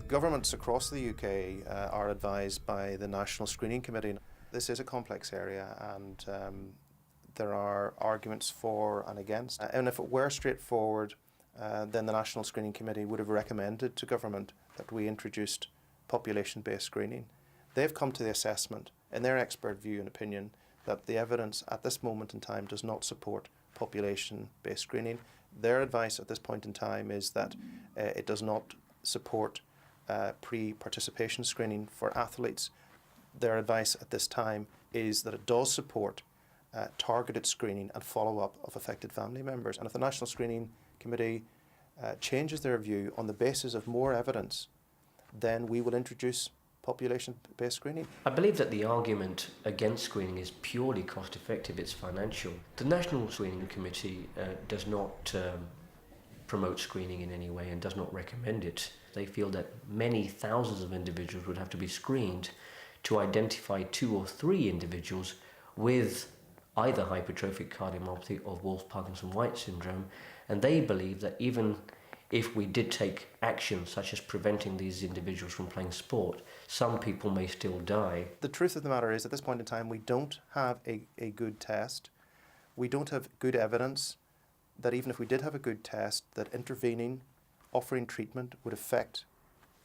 Governments across the UK are advised by the National Screening Committee. This is a complex area, and there are arguments for and against. And if it were straightforward, then the National Screening Committee would have recommended to government that we introduced population-based screening. They've come to the assessment, in their expert view and opinion, that the evidence at this moment in time does not support population-based screening. Their advice at this point in time is that it does not support pre-participation screening for athletes. Their advice at this time is that it does support targeted screening and follow-up of affected family members. And if the National Screening Committee changes their view on the basis of more evidence, then we will introduce population-based screening. I believe that the argument against screening is purely cost-effective, it's financial. The National Screening Committee does not promote screening in any way and does not recommend it. They feel that many thousands of individuals would have to be screened to identify 2 or 3 individuals with either hypertrophic cardiomyopathy or Wolff-Parkinson-White syndrome, and they believe that even if we did take action such as preventing these individuals from playing sport, some people may still die. The truth of the matter is, at this point in time, we don't have a good test. We don't have good evidence that even if we did have a good test, that intervening, offering treatment would affect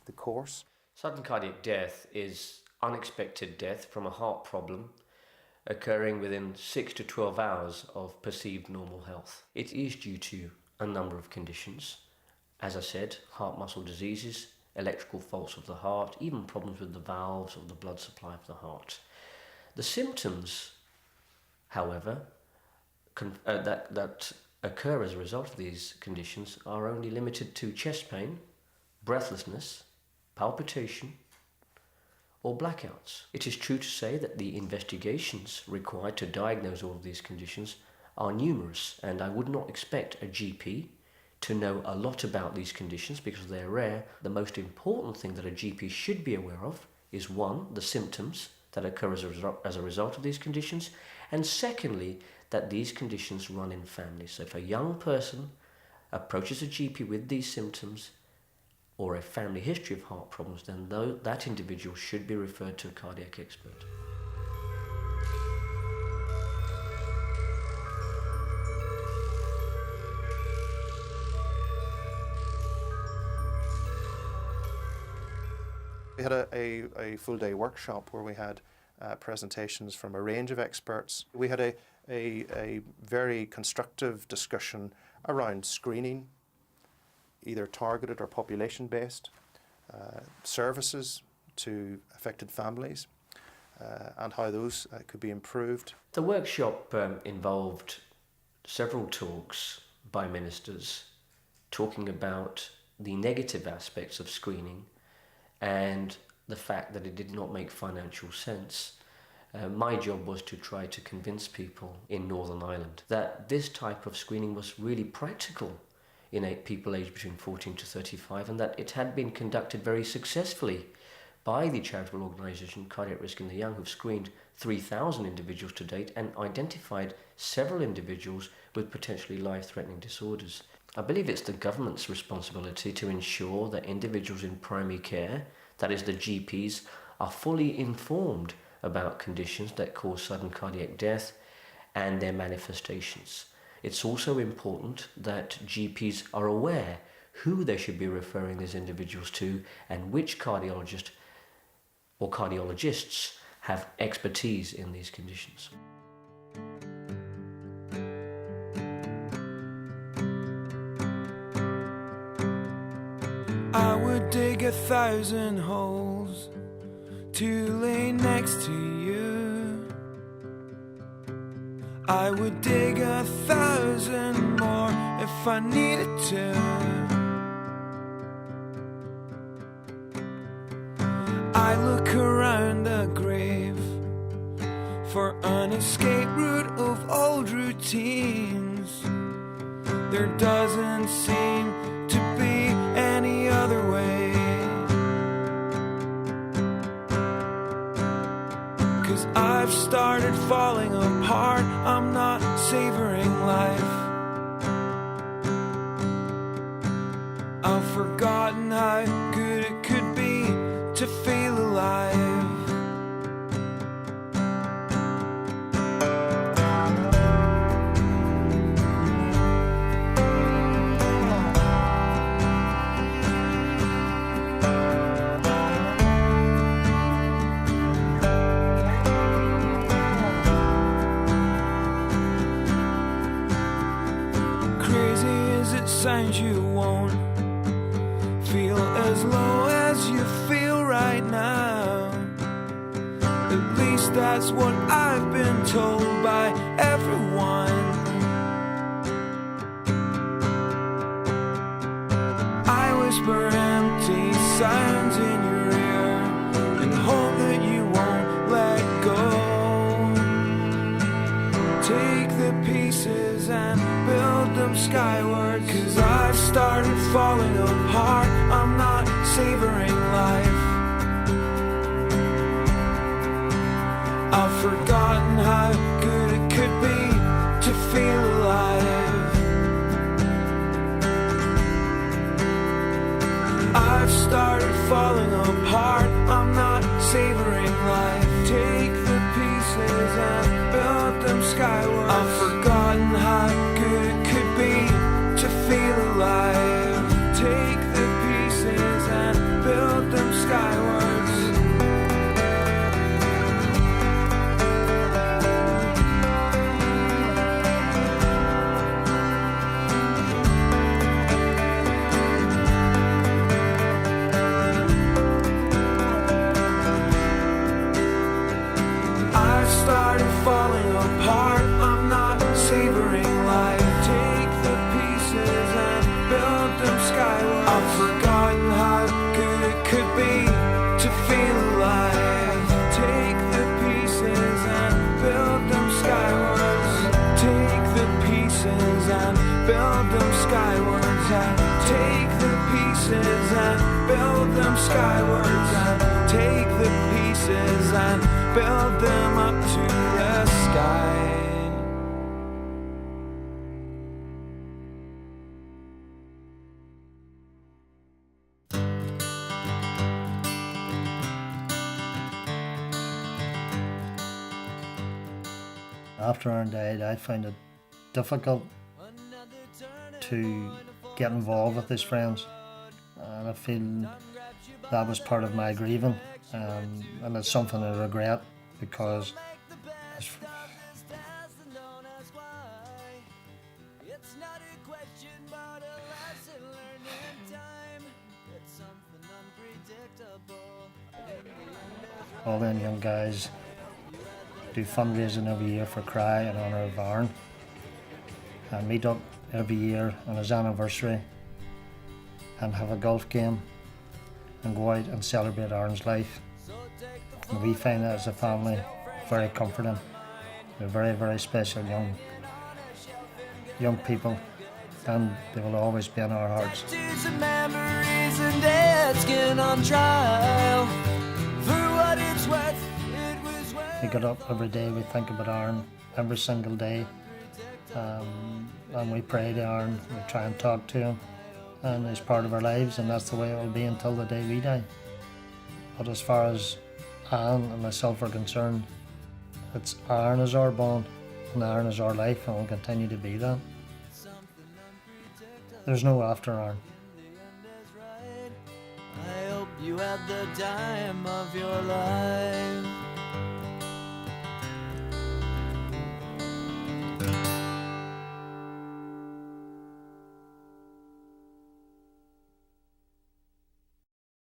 the course. Sudden cardiac death is unexpected death from a heart problem occurring within 6 to 12 hours of perceived normal health. It is due to a number of conditions. As I said, heart muscle diseases, electrical faults of the heart, even problems with the valves of the blood supply of the heart. The symptoms, however, that occur as a result of these conditions are only limited to chest pain, breathlessness, palpitation, or blackouts. It is true to say that the investigations required to diagnose all of these conditions are numerous, and I would not expect a GP to know a lot about these conditions because they're rare. The most important thing that a GP should be aware of is 1, the symptoms that occur as a result of these conditions, and secondly, that these conditions run in families. So if a young person approaches a GP with these symptoms or a family history of heart problems, then that individual should be referred to a cardiac expert. We had a full-day workshop where we had presentations from a range of experts. We had a very constructive discussion around screening, either targeted or population-based, services to affected families, and how those could be improved. The workshop involved several talks by ministers talking about the negative aspects of screening and the fact that it did not make financial sense. My job was to try to convince people in Northern Ireland that this type of screening was really practical in people aged between 14 to 35, and that it had been conducted very successfully by the charitable organisation Cardiac Risk in the Young, who've screened 3,000 individuals to date and identified several individuals with potentially life-threatening disorders. I believe it's the government's responsibility to ensure that individuals in primary care, that is the GPs, are fully informed about conditions that cause sudden cardiac death and their manifestations. It's also important that GPs are aware who they should be referring these individuals to and which cardiologist or cardiologists have expertise in these conditions. I would dig 1,000 holes to lay next to you. I would dig 1,000 more if I needed to. I look around the grave for an escape route of old routines. There doesn't seem to be any other way. 'Cause I've started falling apart, I'm not savoring life. I've forgotten how good it could be. least that's what I've been told by everyone. I whisper empty sounds in your ear and hope that you won't let go. Take the pieces and build them skyward, 'cause I've started falling apart. I'm not savoring life. I've forgotten how good it could be to feel alive. I've started falling apart. I'm not savoring life. Take the pieces and build them skyward. I've forgotten how good it could be to feel alive. Take the pieces and build them skywards. Falling apart, I'm not savoring life. Take the pieces and build them skyward. I've forgotten how good it could be to feel alive. Take the pieces and build them skywards. Take the pieces and build them skywards. And take the pieces and build them skywards. And take the pieces and build them up to the sky. After Aaron died, I found it difficult to get involved with his friends, and I feel that was part of my grieving, and it's something I regret, because all them young guys do fundraising every year for Cry in honour of Aaron, and meet up every year on his anniversary and have a golf game and go out and celebrate Aaron's life. And we find that as a family very comforting. They're very, very special young people, and they will always be in our hearts. We get up every day, we think about Aaron every single day, and we pray to Aaron, we try and talk to him, and he's part of our lives, and that's the way it will be until the day we die. But as far as Anne and myself are concerned, it's Aaron is our bond, and Aaron is our life, and will continue to be that. There's no after Aaron. I hope you had the time of your life.